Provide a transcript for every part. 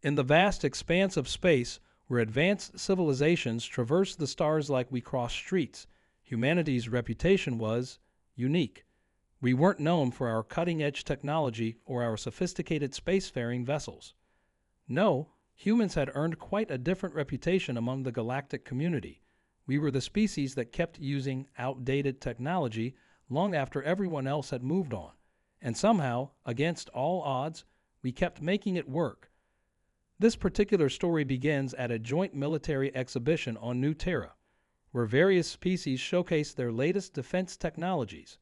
In the vast expanse of space, where advanced civilizations traverse the stars like we cross streets, humanity's reputation was unique. We weren't known for our cutting-edge technology or our sophisticated spacefaring vessels. No, humans had earned quite a different reputation among the galactic community. We were the species that kept using outdated technology long after everyone else had moved on. And somehow, against all odds, we kept making it work. This particular story begins at a joint military exhibition on New Terra, where various species showcased their latest defense technologies.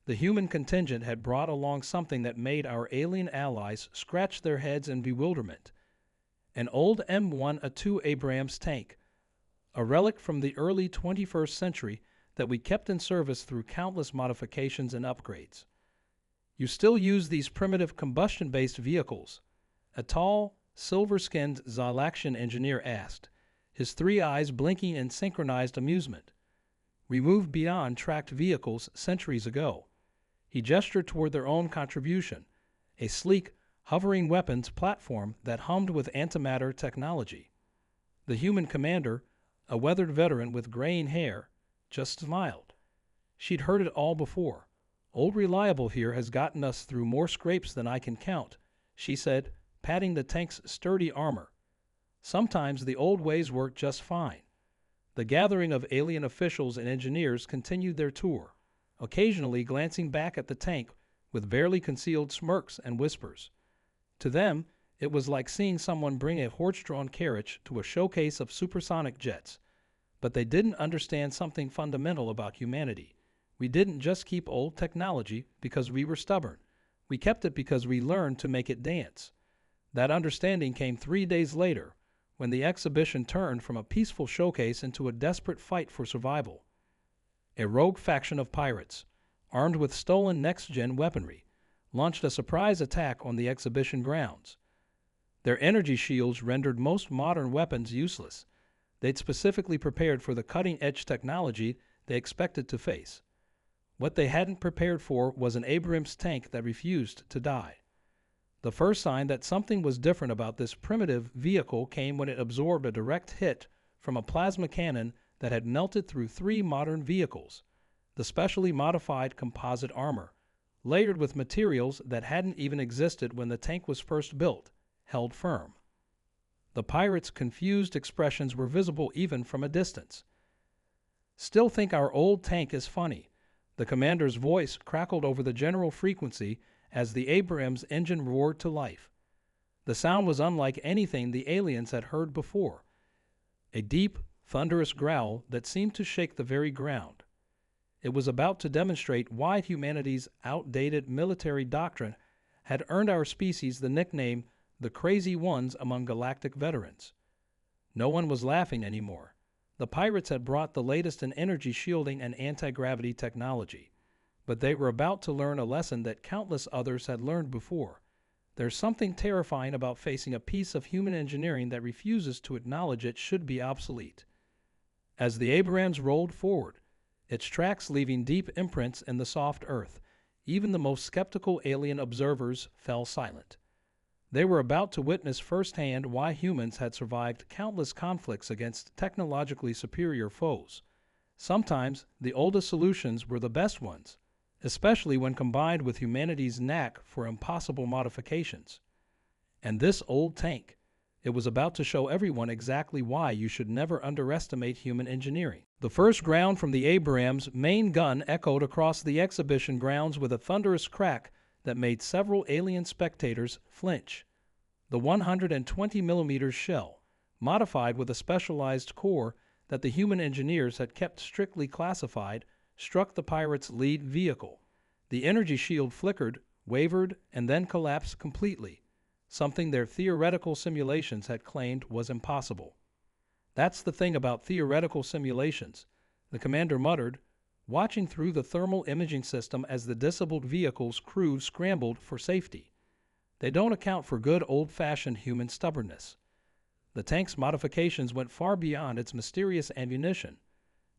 The human contingent had brought along something that made our alien allies scratch their heads in bewilderment. An old M1A2 Abrams tank, a relic from the early 21st century that we kept in service through countless modifications and upgrades. "You still use these primitive combustion-based vehicles?" a tall, silver-skinned Xylaxian engineer asked, his three eyes blinking in synchronized amusement. "We moved beyond tracked vehicles centuries ago." He gestured toward their own contribution, a sleek, hovering weapons platform that hummed with antimatter technology. The human commander, a weathered veteran with graying hair, just smiled. She'd heard it all before. "Old Reliable here has gotten us through more scrapes than I can count," she said, patting the tank's sturdy armor. "Sometimes the old ways work just fine." The gathering of alien officials and engineers continued their tour, occasionally glancing back at the tank with barely concealed smirks and whispers. To them, it was like seeing someone bring a horse-drawn carriage to a showcase of supersonic jets. But they didn't understand something fundamental about humanity. We didn't just keep old technology because we were stubborn. We kept it because we learned to make it dance. That understanding came 3 days later, when the exhibition turned from a peaceful showcase into a desperate fight for survival. A rogue faction of pirates, armed with stolen next-gen weaponry, launched a surprise attack on the exhibition grounds. Their energy shields rendered most modern weapons useless. They'd specifically prepared for the cutting-edge technology they expected to face. What they hadn't prepared for was an Abrams tank that refused to die. The first sign that something was different about this primitive vehicle came when it absorbed a direct hit from a plasma cannon that had melted through 3 modern vehicles. The specially modified composite armor, layered with materials that hadn't even existed when the tank was first built, held firm. The pirates' confused expressions were visible even from a distance. "Still think our old tank is funny." The commander's voice crackled over the general frequency as the Abrams engine roared to life. The sound was unlike anything the aliens had heard before, a deep, thunderous growl that seemed to shake the very ground. It was about to demonstrate why humanity's outdated military doctrine had earned our species the nickname the Crazy Ones among galactic veterans. No one was laughing anymore. The pirates had brought the latest in energy shielding and anti-gravity technology, but they were about to learn a lesson that countless others had learned before. There's something terrifying about facing a piece of human engineering that refuses to acknowledge it should be obsolete. As the Abrams rolled forward, its tracks leaving deep imprints in the soft earth, even the most skeptical alien observers fell silent. They were about to witness firsthand why humans had survived countless conflicts against technologically superior foes. Sometimes the oldest solutions were the best ones, especially when combined with humanity's knack for impossible modifications. And this old tank, it was about to show everyone exactly why you should never underestimate human engineering. The first ground from the Abrams' main gun echoed across the exhibition grounds with a thunderous crack that made several alien spectators flinch. The 120mm shell, modified with a specialized core that the human engineers had kept strictly classified, struck the pirates' lead vehicle. The energy shield flickered, wavered, and then collapsed completely, something their theoretical simulations had claimed was impossible. "That's the thing about theoretical simulations," the commander muttered, watching through the thermal imaging system as the disabled vehicle's crew scrambled for safety. "They don't account for good old-fashioned human stubbornness." The tank's modifications went far beyond its mysterious ammunition.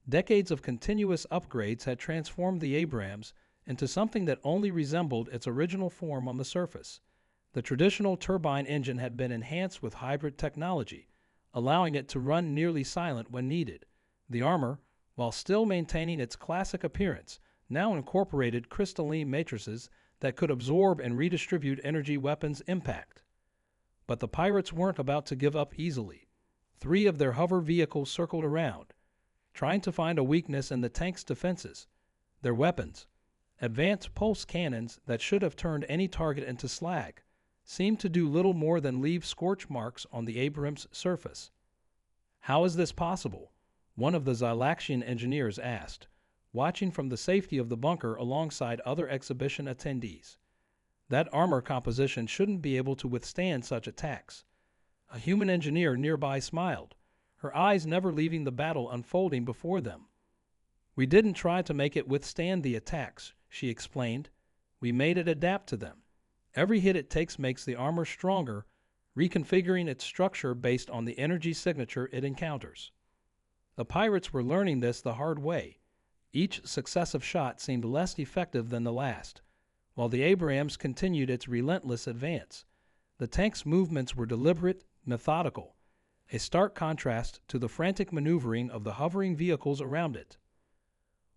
Decades of continuous upgrades had transformed the Abrams into something that only resembled its original form on the surface. The traditional turbine engine had been enhanced with hybrid technology, allowing it to run nearly silent when needed. The armor, while still maintaining its classic appearance, now incorporated crystalline matrices that could absorb and redistribute energy weapons' impact. But the pirates weren't about to give up easily. 3 of their hover vehicles circled around, trying to find a weakness in the tank's defenses. Their weapons, advanced pulse cannons that should have turned any target into slag, seemed to do little more than leave scorch marks on the Abrams' surface. "How is this possible?" one of the Xylaxian engineers asked, watching from the safety of the bunker alongside other exhibition attendees. "That armor composition shouldn't be able to withstand such attacks." A human engineer nearby smiled, her eyes never leaving the battle unfolding before them. "We didn't try to make it withstand the attacks," she explained. "We made it adapt to them. Every hit it takes makes the armor stronger, reconfiguring its structure based on the energy signature it encounters." The pirates were learning this the hard way. Each successive shot seemed less effective than the last, while the Abrams continued its relentless advance. The tank's movements were deliberate, methodical, a stark contrast to the frantic maneuvering of the hovering vehicles around it.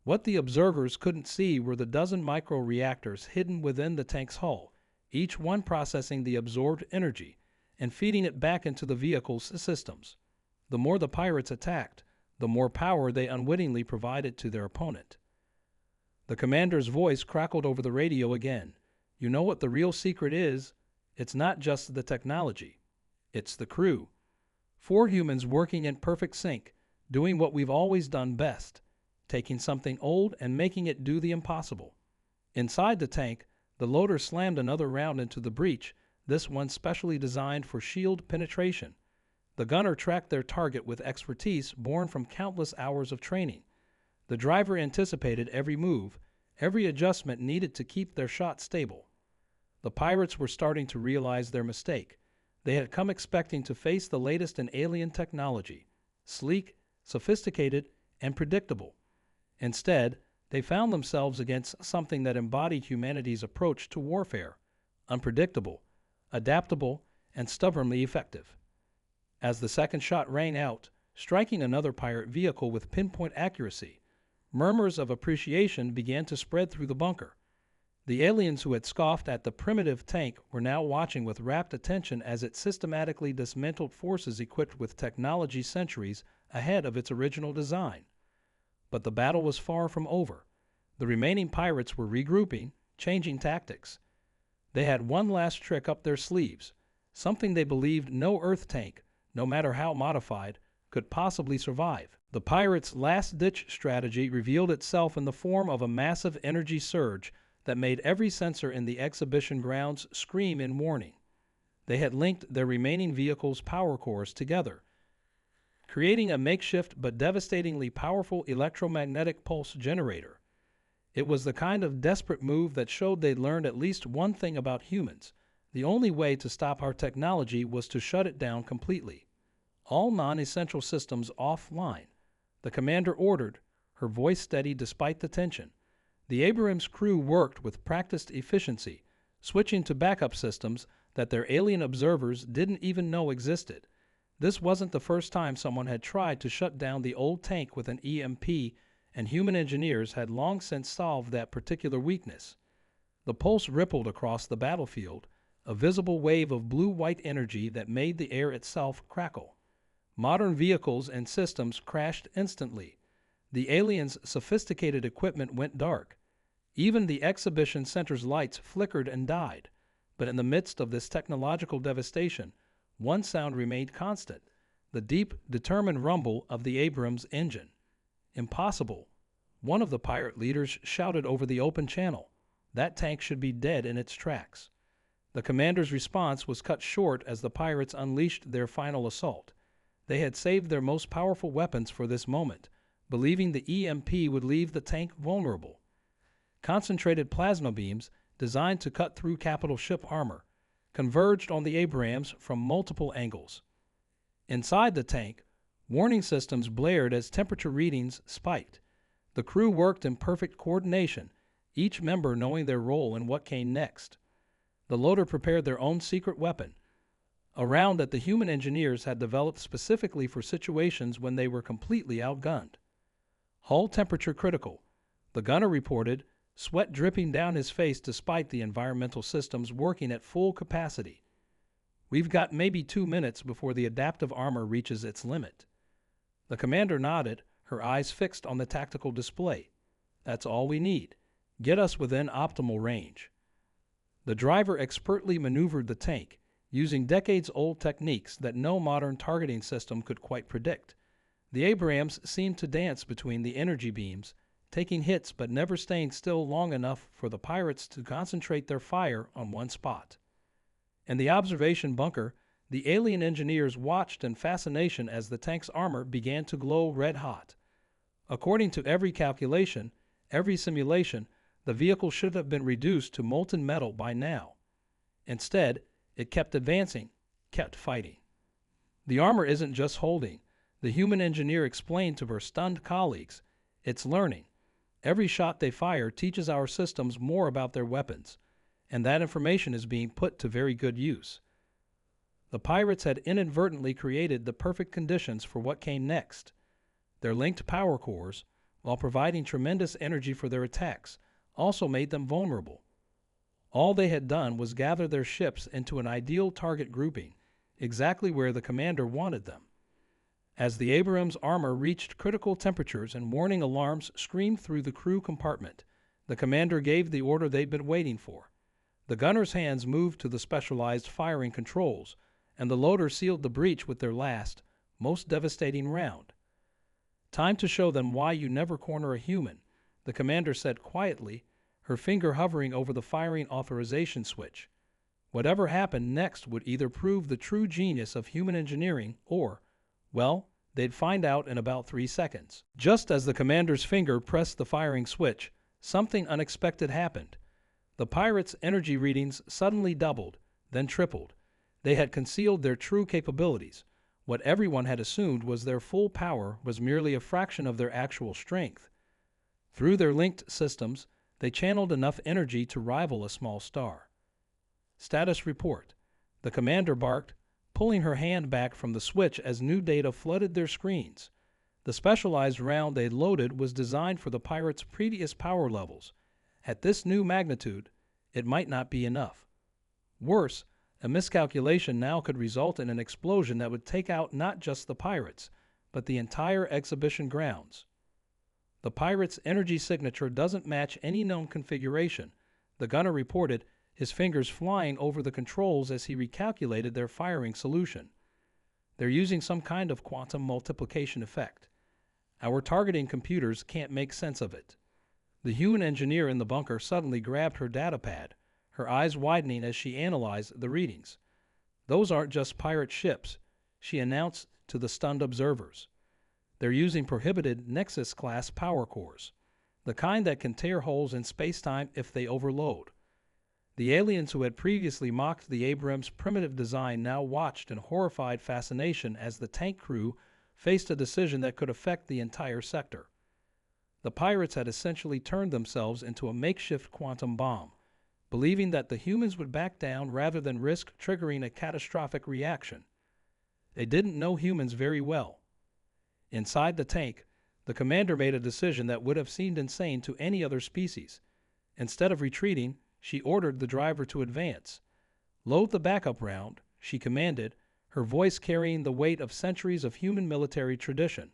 What the observers couldn't see were the dozen micro-reactors hidden within the tank's hull, each one processing the absorbed energy and feeding it back into the vehicle's systems. The more the pirates attacked, the more power they unwittingly provided to their opponent. The commander's voice crackled over the radio again. "You know what the real secret is? It's not just the technology. It's the crew. 4 humans working in perfect sync, doing what we've always done best, taking something old and making it do the impossible." Inside the tank, the loader slammed another round into the breech, this one specially designed for shield penetration. The gunner tracked their target with expertise born from countless hours of training. The driver anticipated every move, every adjustment needed to keep their shot stable. The pirates were starting to realize their mistake. They had come expecting to face the latest in alien technology, sleek, sophisticated, and predictable. Instead, they found themselves against something that embodied humanity's approach to warfare: unpredictable, adaptable, and stubbornly effective. As the second shot rang out, striking another pirate vehicle with pinpoint accuracy, murmurs of appreciation began to spread through the bunker. The aliens who had scoffed at the primitive tank were now watching with rapt attention as it systematically dismantled forces equipped with technology centuries ahead of its original design. But the battle was far from over. The remaining pirates were regrouping, changing tactics. They had one last trick up their sleeves, something they believed no Earth tank, no matter how modified, could possibly survive. The pirates' last-ditch strategy revealed itself in the form of a massive energy surge that made every sensor in the exhibition grounds scream in warning. They had linked their remaining vehicles' power cores together, creating a makeshift but devastatingly powerful electromagnetic pulse generator. It was the kind of desperate move that showed they'd learned at least one thing about humans: the only way to stop our technology was to shut it down completely. All non-essential systems offline, the commander ordered, her voice steady despite the tension. The Abrams crew worked with practiced efficiency, switching to backup systems that their alien observers didn't even know existed. This wasn't the first time someone had tried to shut down the old tank with an EMP, and human engineers had long since solved that particular weakness. The pulse rippled across the battlefield, a visible wave of blue-white energy that made the air itself crackle. Modern vehicles and systems crashed instantly. The aliens' sophisticated equipment went dark. Even the exhibition center's lights flickered and died. But in the midst of this technological devastation, one sound remained constant: the deep, determined rumble of the Abrams engine. "Impossible," one of the pirate leaders shouted over the open channel. "That tank should be dead in its tracks." The commander's response was cut short as the pirates unleashed their final assault. They had saved their most powerful weapons for this moment, believing the EMP would leave the tank vulnerable. Concentrated plasma beams, designed to cut through capital ship armor, converged on the Abrams from multiple angles. Inside the tank, warning systems blared as temperature readings spiked. The crew worked in perfect coordination, each member knowing their role and what came next. The loader prepared their own secret weapon, a round that the human engineers had developed specifically for situations when they were completely outgunned. Hull temperature critical, the gunner reported, sweat dripping down his face despite the environmental systems working at full capacity. We've got maybe 2 minutes before the adaptive armor reaches its limit. The commander nodded, her eyes fixed on the tactical display. That's all we need. Get us within optimal range. The driver expertly maneuvered the tank, using decades-old techniques that no modern targeting system could quite predict. The Abrams seemed to dance between the energy beams, taking hits but never staying still long enough for the pirates to concentrate their fire on one spot. In the observation bunker, the alien engineers watched in fascination as the tank's armor began to glow red-hot. According to every calculation, every simulation, the vehicle should have been reduced to molten metal by now. Instead, it kept advancing, kept fighting. The armor isn't just holding, the human engineer explained to her stunned colleagues. It's learning. Every shot they fire teaches our systems more about their weapons, and that information is being put to very good use. The pirates had inadvertently created the perfect conditions for what came next. Their linked power cores, while providing tremendous energy for their attacks, also made them vulnerable. All they had done was gather their ships into an ideal target grouping, exactly where the commander wanted them. As the Abrams' armor reached critical temperatures and warning alarms screamed through the crew compartment, the commander gave the order they'd been waiting for. The gunner's hands moved to the specialized firing controls, and the loader sealed the breach with their last, most devastating round. Time to show them why you never corner a human, the commander said quietly, her finger hovering over the firing authorization switch. Whatever happened next would either prove the true genius of human engineering or, well, they'd find out in about 3 seconds. Just as the commander's finger pressed the firing switch, something unexpected happened. The pirates' energy readings suddenly doubled, then tripled. They had concealed their true capabilities. What everyone had assumed was their full power was merely a fraction of their actual strength. Through their linked systems, they channeled enough energy to rival a small star. Status report. The commander barked, pulling her hand back from the switch as new data flooded their screens. The specialized round they loaded was designed for the pirates' previous power levels. At this new magnitude, it might not be enough. Worse, a miscalculation now could result in an explosion that would take out not just the pirates, but the entire exhibition grounds. The pirate's energy signature doesn't match any known configuration, the gunner reported, his fingers flying over the controls as he recalculated their firing solution. They're using some kind of quantum multiplication effect. Our targeting computers can't make sense of it. The human engineer in the bunker suddenly grabbed her data pad, her eyes widening as she analyzed the readings. Those aren't just pirate ships, she announced to the stunned observers. They're using prohibited Nexus-class power cores, the kind that can tear holes in space-time if they overload. The aliens who had previously mocked the Abrams' primitive design now watched in horrified fascination as the tank crew faced a decision that could affect the entire sector. The pirates had essentially turned themselves into a makeshift quantum bomb, believing that the humans would back down rather than risk triggering a catastrophic reaction. They didn't know humans very well. Inside the tank, the commander made a decision that would have seemed insane to any other species. Instead of retreating, she ordered the driver to advance. Load the backup round, she commanded, her voice carrying the weight of centuries of human military tradition.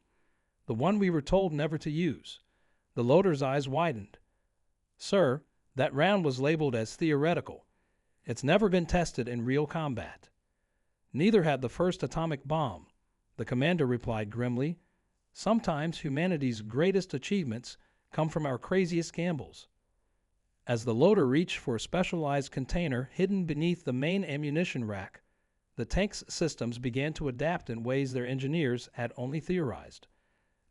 The one we were told never to use. The loader's eyes widened. Sir, that round was labeled as theoretical. It's never been tested in real combat. Neither had the first atomic bomb, the commander replied grimly. Sometimes humanity's greatest achievements come from our craziest gambles. As the loader reached for a specialized container hidden beneath the main ammunition rack, the tank's systems began to adapt in ways their engineers had only theorized.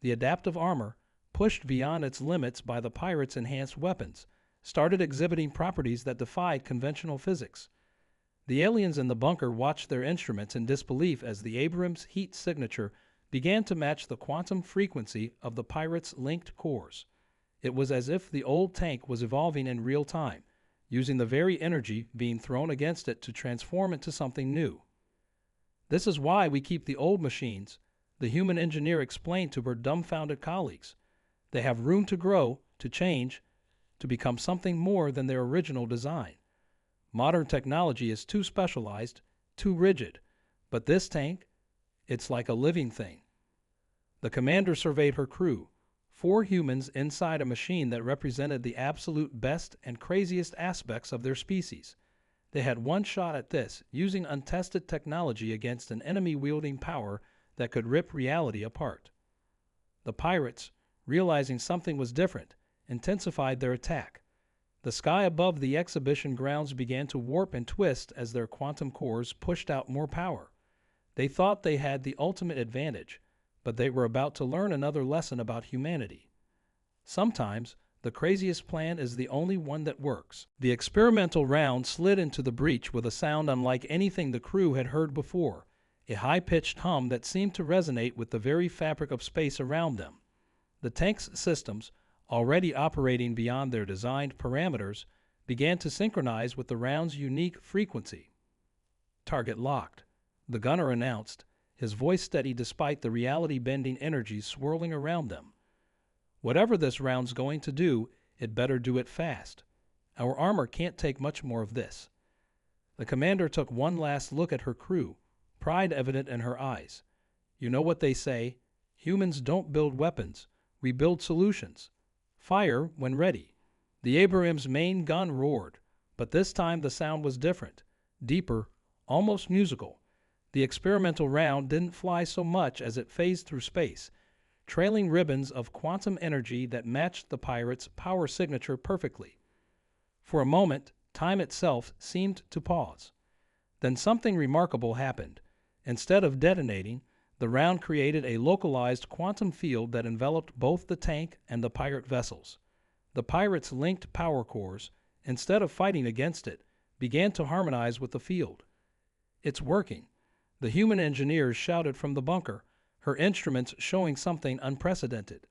The adaptive armor, pushed beyond its limits by the pirates' enhanced weapons, started exhibiting properties that defied conventional physics. The aliens in the bunker watched their instruments in disbelief as the Abrams heat signature began to match the quantum frequency of the pirates' linked cores. It was as if the old tank was evolving in real time, using the very energy being thrown against it to transform into something new. This is why we keep the old machines, the human engineer explained to her dumbfounded colleagues. They have room to grow, to change, to become something more than their original design. Modern technology is too specialized, too rigid, but this tank, it's like a living thing. The commander surveyed her crew, 4 humans inside a machine that represented the absolute best and craziest aspects of their species. They had one shot at this, using untested technology against an enemy-wielding power that could rip reality apart. The pirates, realizing something was different, intensified their attack. The sky above the exhibition grounds began to warp and twist as their quantum cores pushed out more power. They thought they had the ultimate advantage, but they were about to learn another lesson about humanity. Sometimes, the craziest plan is the only one that works. The experimental round slid into the breach with a sound unlike anything the crew had heard before, a high-pitched hum that seemed to resonate with the very fabric of space around them. The tank's systems, already operating beyond their designed parameters, began to synchronize with the round's unique frequency. "Target locked," the gunner announced, his voice steady despite the reality-bending energies swirling around them. "Whatever this round's going to do, it better do it fast. Our armor can't take much more of this." The commander took one last look at her crew, pride evident in her eyes. "You know what they say, humans don't build weapons, we build solutions. Fire when ready." The Abraham's main gun roared, but this time the sound was different, deeper, almost musical. The experimental round didn't fly so much as it phased through space, trailing ribbons of quantum energy that matched the pirate's power signature perfectly. For a moment, time itself seemed to pause. Then something remarkable happened. Instead of detonating, the round created a localized quantum field that enveloped both the tank and the pirate vessels. The pirates' linked power cores, instead of fighting against it, began to harmonize with the field. "It's working," the human engineers shouted from the bunker, her instruments showing something unprecedented.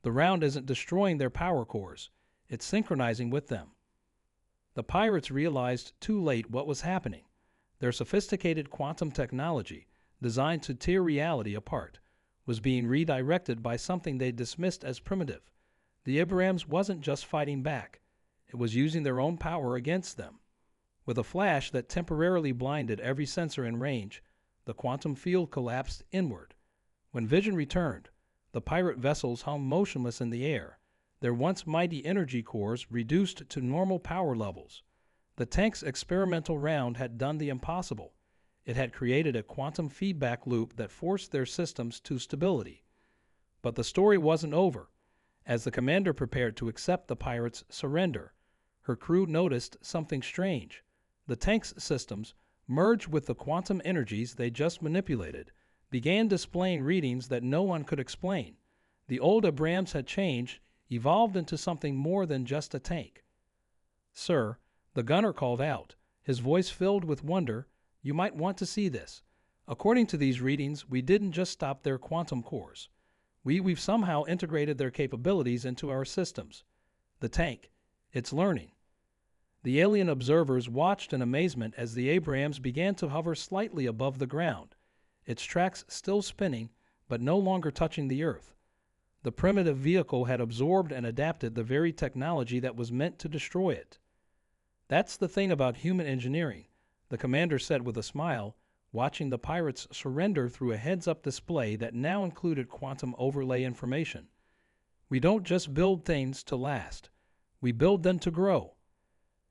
"The round isn't destroying their power cores, it's synchronizing with them." The pirates realized too late what was happening. Their sophisticated quantum technology, designed to tear reality apart, was being redirected by something they dismissed as primitive. The Abrams wasn't just fighting back, it was using their own power against them. With a flash that temporarily blinded every sensor in range, the quantum field collapsed inward. When vision returned, the pirate vessels hung motionless in the air, their once mighty energy cores reduced to normal power levels. The tank's experimental round had done the impossible. It had created a quantum feedback loop that forced their systems to stability. But the story wasn't over. As the commander prepared to accept the pirates' surrender, her crew noticed something strange. The tank's systems, merged with the quantum energies they just manipulated, began displaying readings that no one could explain. The old Abrams had changed, evolved into something more than just a tank. "Sir," the gunner called out, his voice filled with wonder, "you might want to see this. According to these readings, we didn't just stop their quantum cores. We've somehow integrated their capabilities into our systems. The tank, it's learning." The alien observers watched in amazement as the Abrams began to hover slightly above the ground, its tracks still spinning, but no longer touching the earth. The primitive vehicle had absorbed and adapted the very technology that was meant to destroy it. "That's the thing about human engineering," the commander said with a smile, watching the pirates surrender through a heads-up display that now included quantum overlay information. "We don't just build things to last. We build them to grow."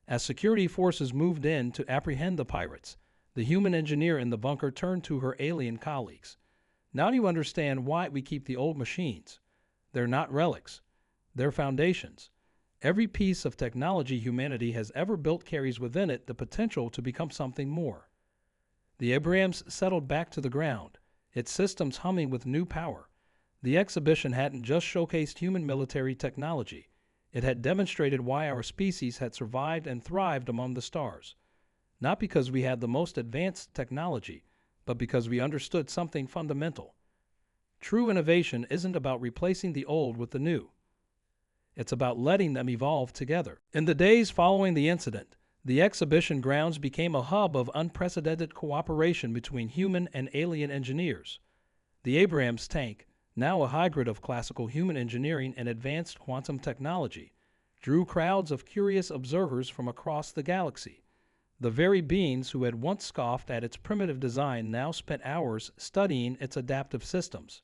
As security forces moved in to apprehend the pirates, the human engineer in the bunker turned to her alien colleagues. "Now do you understand why we keep the old machines? They're not relics. They're foundations. Every piece of technology humanity has ever built carries within it the potential to become something more." The Abrams settled back to the ground, its systems humming with new power. The exhibition hadn't just showcased human military technology. It had demonstrated why our species had survived and thrived among the stars. Not because we had the most advanced technology, but because we understood something fundamental. True innovation isn't about replacing the old with the new. It's about letting them evolve together. In the days following the incident, the exhibition grounds became a hub of unprecedented cooperation between human and alien engineers. The Abrams tank, now a hybrid of classical human engineering and advanced quantum technology, drew crowds of curious observers from across the galaxy. The very beings who had once scoffed at its primitive design now spent hours studying its adaptive systems.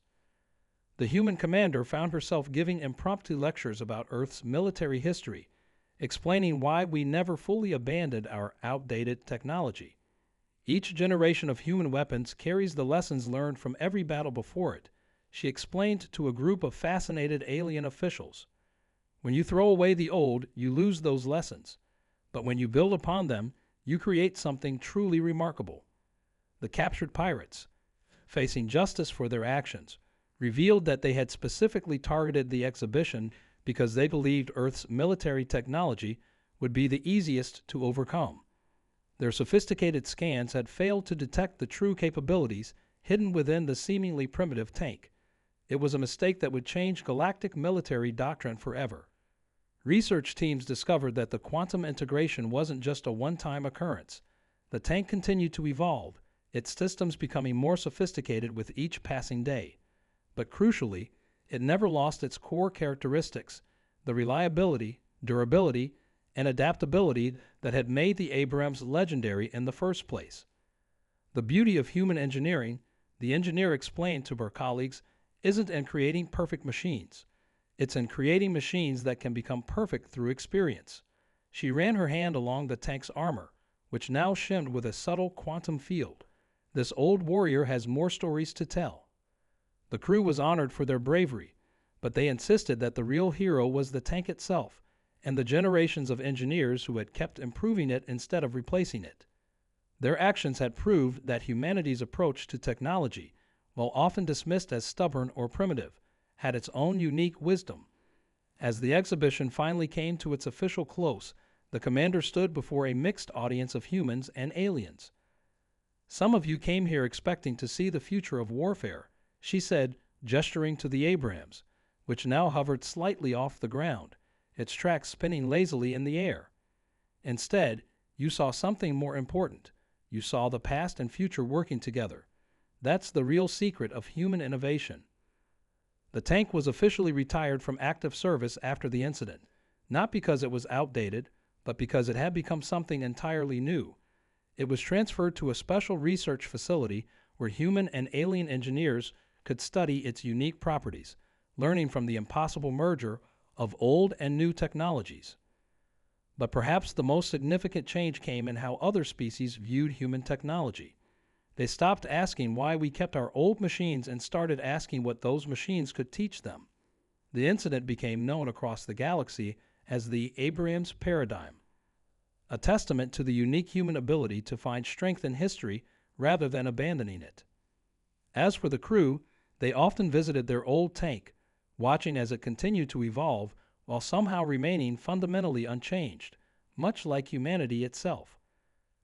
The human commander found herself giving impromptu lectures about Earth's military history, explaining why we never fully abandoned our outdated technology. Each generation of human weapons carries the lessons learned from every battle before it, she explained to a group of fascinated alien officials. When you throw away the old, you lose those lessons. But when you build upon them, you create something truly remarkable. The captured pirates, facing justice for their actions, revealed that they had specifically targeted the exhibition because they believed Earth's military technology would be the easiest to overcome. Their sophisticated scans had failed to detect the true capabilities hidden within the seemingly primitive tank. It was a mistake that would change galactic military doctrine forever. Research teams discovered that the quantum integration wasn't just a one-time occurrence. The tank continued to evolve, its systems becoming more sophisticated with each passing day. But crucially, it never lost its core characteristics, the reliability, durability, and adaptability that had made the Abrams legendary in the first place. The beauty of human engineering, the engineer explained to her colleagues, isn't in creating perfect machines. It's in creating machines that can become perfect through experience. She ran her hand along the tank's armor, which now shimmed with a subtle quantum field. This old warrior has more stories to tell. The crew was honored for their bravery, but they insisted that the real hero was the tank itself and the generations of engineers who had kept improving it instead of replacing it. Their actions had proved that humanity's approach to technology, while often dismissed as stubborn or primitive, had its own unique wisdom. As the exhibition finally came to its official close, the commander stood before a mixed audience of humans and aliens. "Some of you came here expecting to see the future of warfare," she said, gesturing to the Abrams, which now hovered slightly off the ground, its tracks spinning lazily in the air. "Instead, you saw something more important. You saw the past and future working together. That's the real secret of human innovation." The tank was officially retired from active service after the incident, not because it was outdated, but because it had become something entirely new. It was transferred to a special research facility where human and alien engineers could study its unique properties, learning from the impossible merger of old and new technologies. But perhaps the most significant change came in how other species viewed human technology. They stopped asking why we kept our old machines and started asking what those machines could teach them. The incident became known across the galaxy as the Abrams paradigm, a testament to the unique human ability to find strength in history rather than abandoning it. As for the crew, they often visited their old tank, watching as it continued to evolve while somehow remaining fundamentally unchanged, much like humanity itself.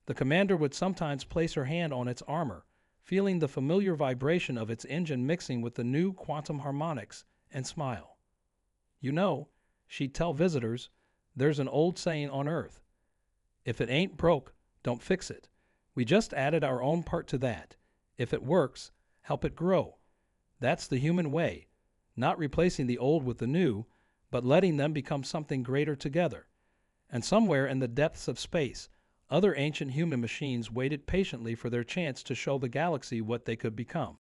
The commander would sometimes place her hand on its armor, feeling the familiar vibration of its engine mixing with the new quantum harmonics, and smile. "You know," she'd tell visitors, "there's an old saying on Earth. If it ain't broke, don't fix it. We just added our own part to that. If it works, help it grow. That's the human way, not replacing the old with the new, but letting them become something greater together." And somewhere in the depths of space, other ancient human machines waited patiently for their chance to show the galaxy what they could become.